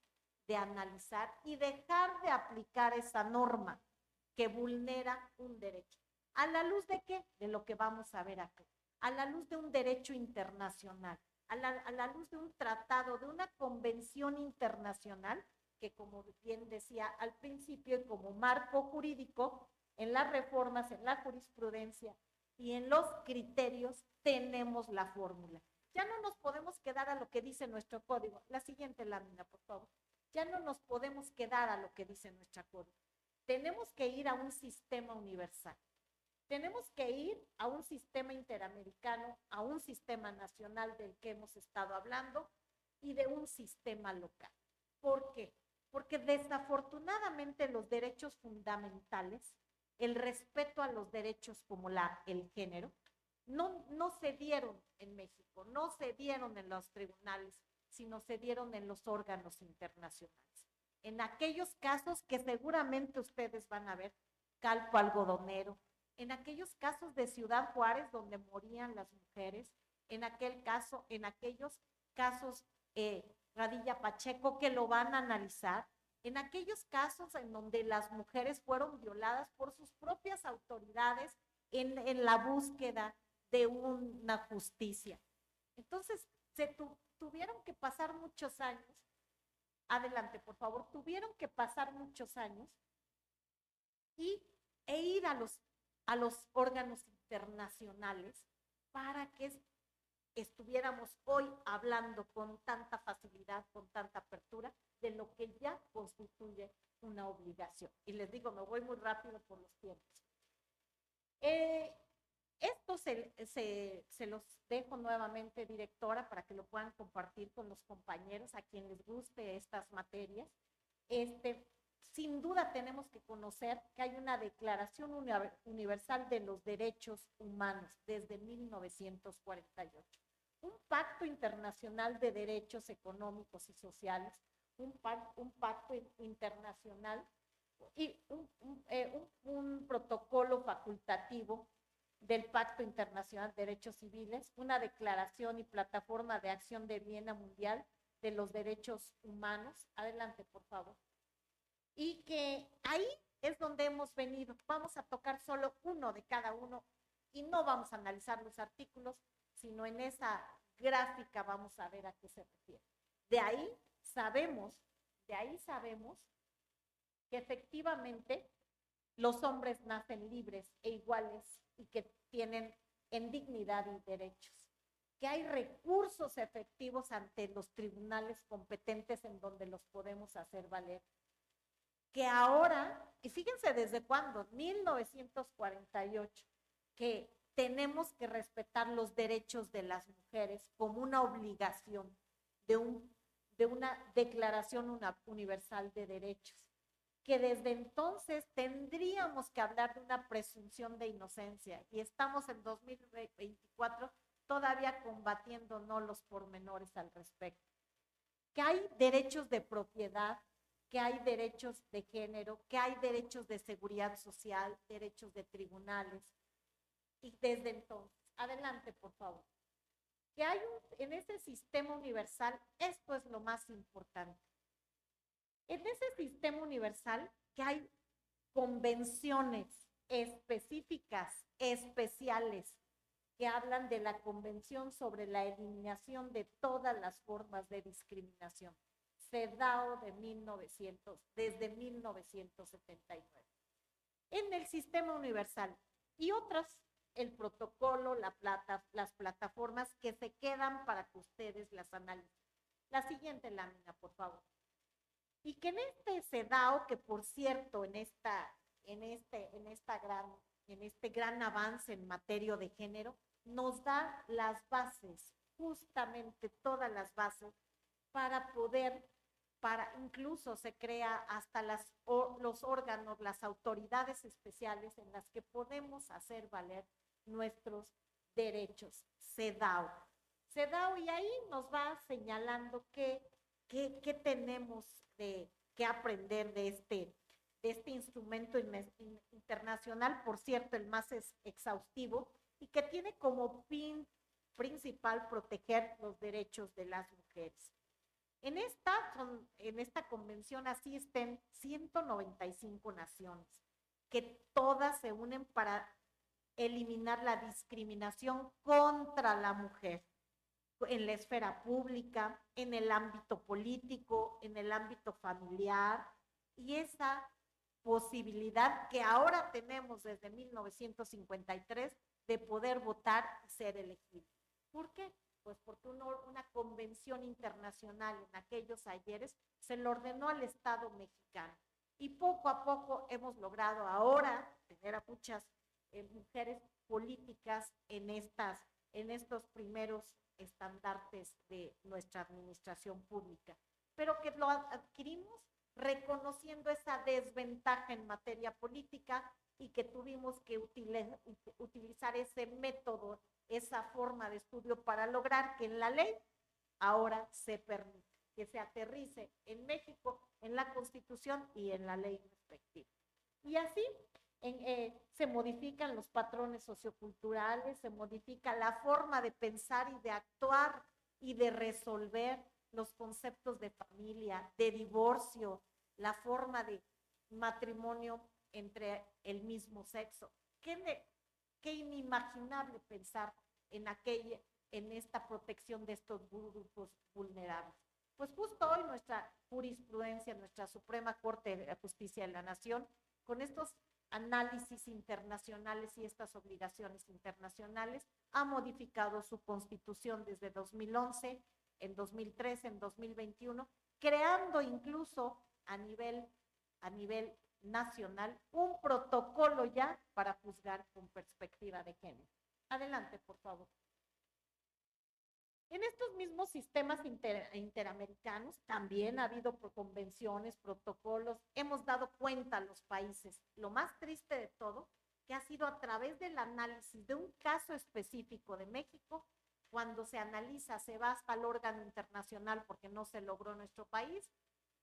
de analizar y dejar de aplicar esa norma que vulnera un derecho. ¿A la luz de qué? De lo que vamos a ver aquí. A la luz de un derecho internacional, a la luz de un tratado, de una convención internacional que, como bien decía al principio, y como marco jurídico, en las reformas, en la jurisprudencia y en los criterios tenemos la fórmula. Ya no nos podemos quedar a lo que dice nuestro código. La siguiente lámina, por favor. Ya no nos podemos quedar a lo que dice nuestro código. Tenemos que ir a un sistema universal. Tenemos que ir a un sistema interamericano, a un sistema nacional del que hemos estado hablando y de un sistema local. ¿Por qué? Porque desafortunadamente los derechos fundamentales, el respeto a los derechos como el género, no se dieron en México, no se dieron en los tribunales, sino se dieron en los órganos internacionales. En aquellos casos que seguramente ustedes van a ver, Calpo Algodonero, en aquellos casos de Ciudad Juárez donde morían las mujeres, en aquellos casos Radilla Pacheco que lo van a analizar, en aquellos casos en donde las mujeres fueron violadas por sus propias autoridades en la búsqueda de una justicia. Entonces, tuvieron que pasar muchos años, adelante por favor, tuvieron que pasar muchos años e ir a los órganos internacionales para que estuviéramos hoy hablando con tanta facilidad, con tanta apertura, de lo que ya constituye una obligación. Y les digo, me voy muy rápido por los tiempos. Esto se los dejo nuevamente, directora, para que lo puedan compartir con los compañeros a quien les guste estas materias. Sin duda tenemos que conocer que hay una Declaración Universal de los Derechos Humanos desde 1948, un pacto internacional de derechos económicos y sociales, un pacto internacional y un protocolo facultativo del Pacto Internacional de Derechos Civiles, una declaración y plataforma de acción de Viena Mundial de los Derechos Humanos. Adelante, por favor. Y que ahí es donde hemos venido. Vamos a tocar solo uno de cada uno y no vamos a analizar los artículos, sino en esa gráfica vamos a ver a qué se refiere. De ahí sabemos que efectivamente los hombres nacen libres e iguales y que tienen en dignidad y derechos, que hay recursos efectivos ante los tribunales competentes en donde los podemos hacer valer, que ahora, y fíjense desde cuándo, 1948, que tenemos que respetar los derechos de las mujeres como una obligación de una declaración universal de derechos, que desde entonces tendríamos que hablar de una presunción de inocencia y estamos en 2024 todavía combatiéndonos los pormenores al respecto, que hay derechos de propiedad, que hay derechos de género, que hay derechos de seguridad social, derechos de tribunales, y desde entonces, adelante por favor, que hay en ese sistema universal, esto es lo más importante, en ese sistema universal que hay convenciones específicas, especiales, que hablan de la Convención sobre la Eliminación de todas las formas de discriminación, CEDAW desde 1979. En el sistema universal y otras, el protocolo, las plataformas que se quedan para que ustedes las analicen. La siguiente lámina, por favor. Y que en este CEDAW, que por cierto, en este gran avance en materia de género, nos da las bases, justamente todas las bases, incluso se crea hasta los órganos, las autoridades especiales en las que podemos hacer valer nuestros derechos. CEDAW, y ahí nos va señalando qué tenemos que aprender de este instrumento internacional, por cierto, el más exhaustivo, y que tiene como fin principal proteger los derechos de las mujeres. En esta convención asisten 195 naciones, que todas se unen para eliminar la discriminación contra la mujer en la esfera pública, en el ámbito político, en el ámbito familiar, y esa posibilidad que ahora tenemos desde 1953 de poder votar y ser elegidos. ¿Por qué? Pues porque una convención internacional en aquellos ayeres se lo ordenó al Estado mexicano, y poco a poco hemos logrado ahora tener a muchas mujeres políticas en estos primeros estandartes de nuestra administración pública, pero que lo adquirimos reconociendo esa desventaja en materia política y que tuvimos que utilizar ese método, esa forma de estudio para lograr que en la ley ahora se permite, que se aterrice en México, en la Constitución y en la ley respectiva. Y así se modifican los patrones socioculturales, se modifica la forma de pensar y de actuar y de resolver los conceptos de familia, de divorcio, la forma de matrimonio entre el mismo sexo. Qué inimaginable pensar en esta protección de estos grupos vulnerables. Pues justo hoy nuestra jurisprudencia, nuestra Suprema Corte de Justicia de la Nación, con estos análisis internacionales y estas obligaciones internacionales, ha modificado su constitución desde 2011, en 2013, en 2021, creando incluso a nivel nacional un protocolo ya para juzgar con perspectiva de género. Adelante, por favor. En estos mismos sistemas interamericanos también ha habido convenciones, protocolos, hemos dado cuenta a los países. Lo más triste de todo, que ha sido a través del análisis de un caso específico de México, cuando se analiza, se va hasta el órgano internacional porque no se logró en nuestro país,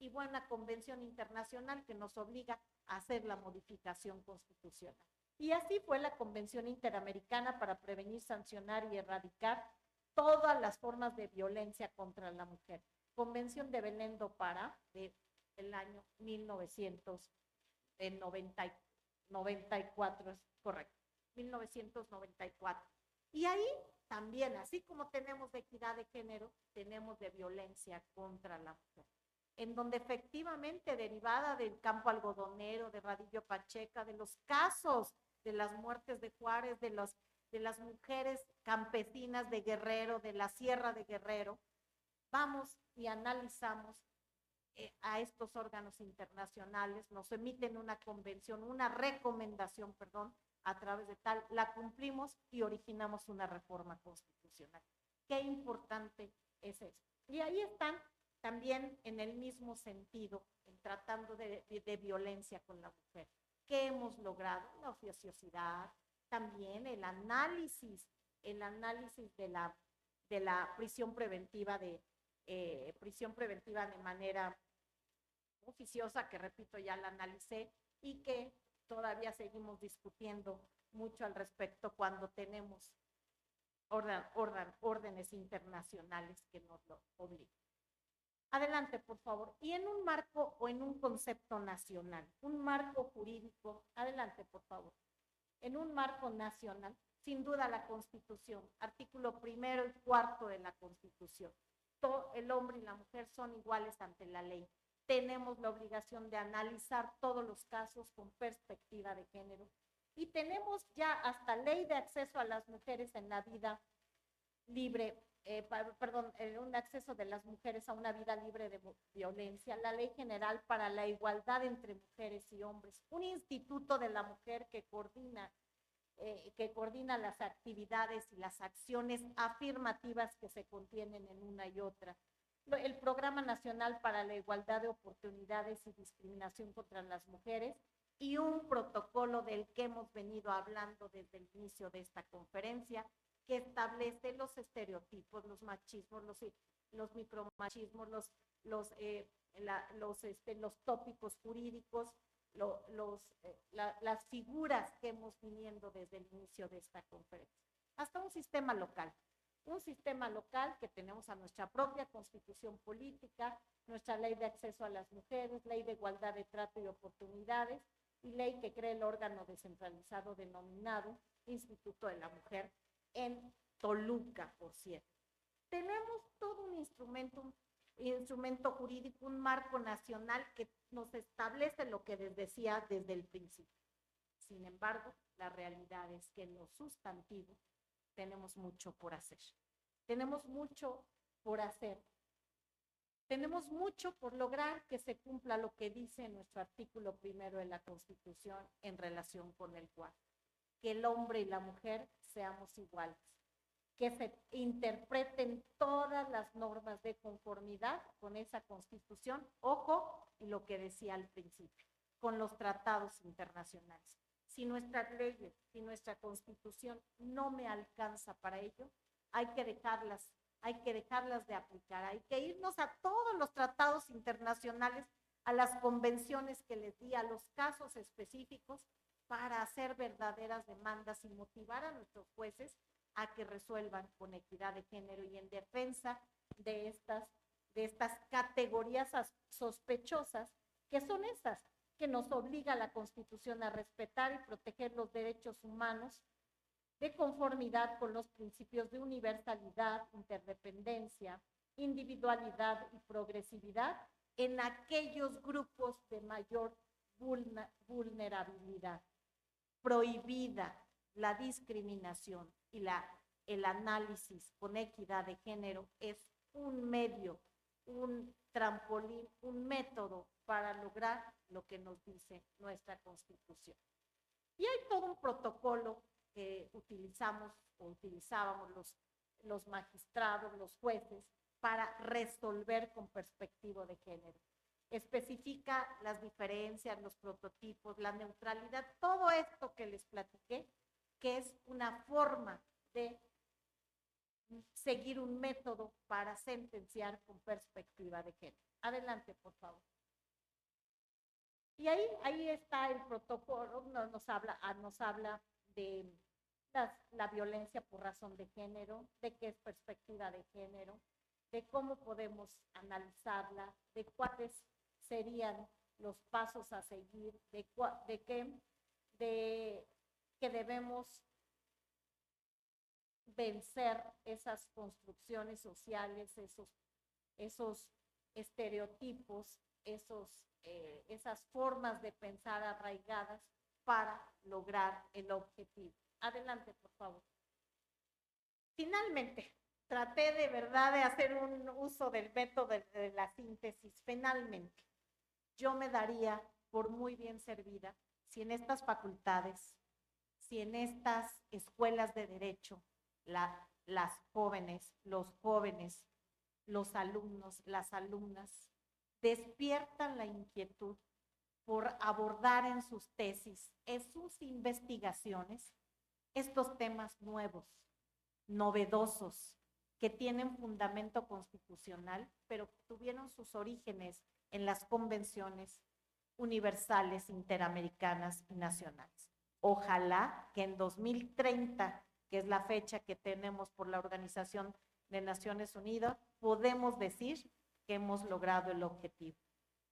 y buena convención internacional que nos obliga a hacer la modificación constitucional. Y así fue la Convención Interamericana para prevenir, sancionar y erradicar todas las formas de violencia contra la mujer. Convención de Belém do Pará del año 1994, es correcto, 1994. Y ahí también, así como tenemos de equidad de género, tenemos de violencia contra la mujer, en donde efectivamente, derivada del campo algodonero, de Radillo Pacheca, de los casos de las muertes de Juárez, de las mujeres campesinas de Guerrero, de la Sierra de Guerrero, vamos y analizamos a estos órganos internacionales, nos emiten una convención, una recomendación, perdón, a través de tal, la cumplimos y originamos una reforma constitucional. Qué importante es eso. Y ahí están también en el mismo sentido, tratando de violencia con la mujer. ¿Qué hemos logrado? La ociosidad, también el análisis de la prisión preventiva de manera oficiosa, que repito, ya la analicé y que todavía seguimos discutiendo mucho al respecto cuando tenemos órdenes internacionales que nos lo obligan. Adelante, por favor. Y en un marco o en un concepto nacional, un marco jurídico, adelante, por favor. En un marco nacional, sin duda la Constitución, artículo 1 y 4 de la Constitución. El hombre y la mujer son iguales ante la ley. Tenemos la obligación de analizar todos los casos con perspectiva de género. Y tenemos ya hasta ley de acceso a las mujeres en la vida libre, un acceso de las mujeres a una vida libre de violencia, la Ley General para la Igualdad entre Mujeres y Hombres, un instituto de la mujer que coordina las actividades y las acciones afirmativas que se contienen en una y otra, el Programa Nacional para la Igualdad de Oportunidades y Discriminación contra las Mujeres y un protocolo del que hemos venido hablando desde el inicio de esta conferencia, que establece los estereotipos, los machismos, los micromachismos, los tópicos jurídicos, las figuras que hemos viniendo desde el inicio de esta conferencia. Hasta un sistema local que tenemos a nuestra propia constitución política, nuestra ley de acceso a las mujeres, ley de igualdad de trato y oportunidades y ley que crea el órgano descentralizado denominado Instituto de la Mujer en Toluca, por cierto. Tenemos todo un instrumento jurídico, un marco nacional que nos establece lo que les decía desde el principio. Sin embargo, la realidad es que en lo sustantivo tenemos mucho por hacer. Tenemos mucho por hacer. Tenemos mucho por lograr que se cumpla lo que dice nuestro artículo 1 de la Constitución en relación con el cual que el hombre y la mujer seamos iguales, que se interpreten todas las normas de conformidad con esa Constitución, ojo, y lo que decía al principio, con los tratados internacionales. Si nuestras leyes, si nuestra Constitución no me alcanza para ello, hay que dejarlas de aplicar, hay que irnos a todos los tratados internacionales, a las convenciones que les di, a los casos específicos, para hacer verdaderas demandas y motivar a nuestros jueces a que resuelvan con equidad de género y en defensa de estas categorías sospechosas, que son estas que nos obliga la Constitución a respetar y proteger los derechos humanos de conformidad con los principios de universalidad, interdependencia, individualidad y progresividad en aquellos grupos de mayor vulnerabilidad. Prohibida la discriminación y el análisis con equidad de género es un medio, un trampolín, un método para lograr lo que nos dice nuestra Constitución. Y hay todo un protocolo que utilizábamos los magistrados, los jueces, para resolver con perspectiva de género. Especifica las diferencias, los prototipos, la neutralidad, todo esto que les platiqué, que es una forma de seguir un método para sentenciar con perspectiva de género. Adelante, por favor. Y ahí está el protocolo, nos habla de la violencia por razón de género, de qué es perspectiva de género, de cómo podemos analizarla, de cuáles serían los pasos a seguir, de que debemos vencer esas construcciones sociales, esos estereotipos, esas formas de pensar arraigadas para lograr el objetivo. Adelante, por favor. Finalmente, traté de verdad de hacer un uso del método de la síntesis. Finalmente, yo me daría por muy bien servida si en estas facultades, si en estas escuelas de derecho, las jóvenes, los alumnos, las alumnas, despiertan la inquietud por abordar en sus tesis, en sus investigaciones, estos temas nuevos, novedosos, que tienen fundamento constitucional, pero tuvieron sus orígenes en las convenciones universales, interamericanas y nacionales. Ojalá que en 2030, que es la fecha que tenemos por la Organización de Naciones Unidas, podemos decir que hemos logrado el objetivo,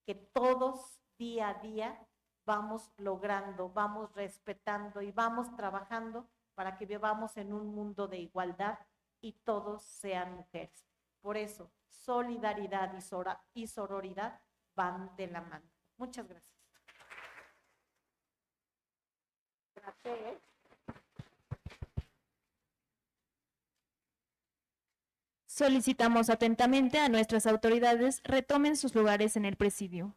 que todos día a día vamos logrando, vamos respetando y vamos trabajando para que vivamos en un mundo de igualdad y todos sean mujeres. Por eso, solidaridad y sororidad van de la mano. Muchas gracias. Gracias. Solicitamos atentamente a nuestras autoridades retomen sus lugares en el presidio.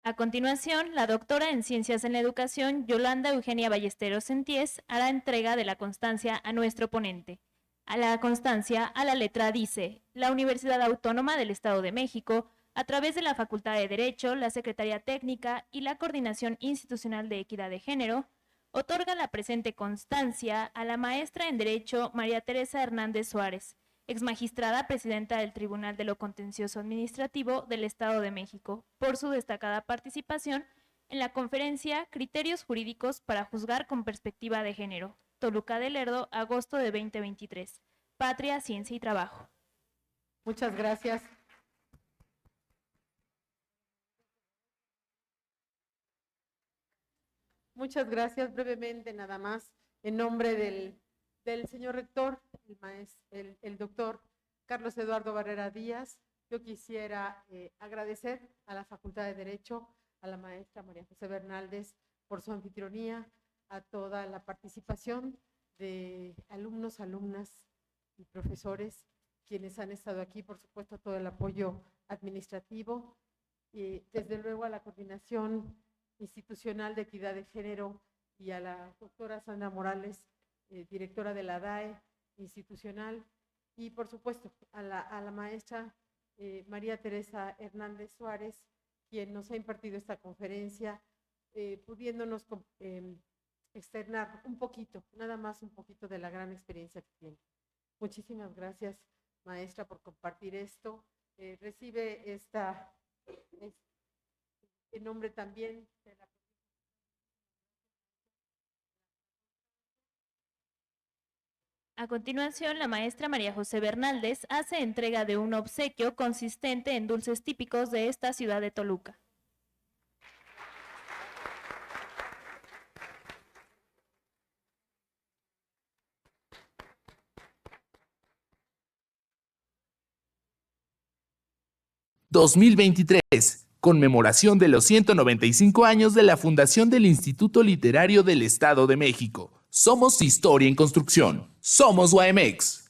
A continuación, la doctora en Ciencias en la Educación, Yolanda Eugenia Ballesteros Senties, hará entrega de la constancia a nuestro ponente. A la constancia, a la letra dice: la Universidad Autónoma del Estado de México, a través de la Facultad de Derecho, la Secretaría Técnica y la Coordinación Institucional de Equidad de Género, otorga la presente constancia a la maestra en Derecho María Teresa Hernández Suárez, exmagistrada presidenta del Tribunal de lo Contencioso Administrativo del Estado de México, por su destacada participación en la conferencia Criterios Jurídicos para Juzgar con Perspectiva de Género, Toluca de Lerdo, agosto de 2023. Patria, Ciencia y Trabajo. Muchas gracias. Muchas gracias. Brevemente, nada más, en nombre del señor rector, el doctor Carlos Eduardo Barrera Díaz, yo quisiera agradecer a la Facultad de Derecho, a la maestra María José Bernaldez por su anfitrionía, a toda la participación de alumnos, alumnas y profesores, quienes han estado aquí, por supuesto, todo el apoyo administrativo, y desde luego a la Coordinación Institucional de Equidad de Género y a la doctora Sandra Morales, directora de la DAE institucional, y por supuesto a la maestra María Teresa Hernández Suárez, quien nos ha impartido esta conferencia, pudiéndonos externar un poquito, nada más un poquito de la gran experiencia que tiene. Muchísimas gracias, maestra, por compartir esto. Recibe en nombre también de la... A continuación, la maestra María José Bernaldez hace entrega de un obsequio consistente en dulces típicos de esta ciudad de Toluca. ...2023... Conmemoración de los 195 años de la fundación del Instituto Literario del Estado de México. Somos Historia en Construcción. Somos UAMX.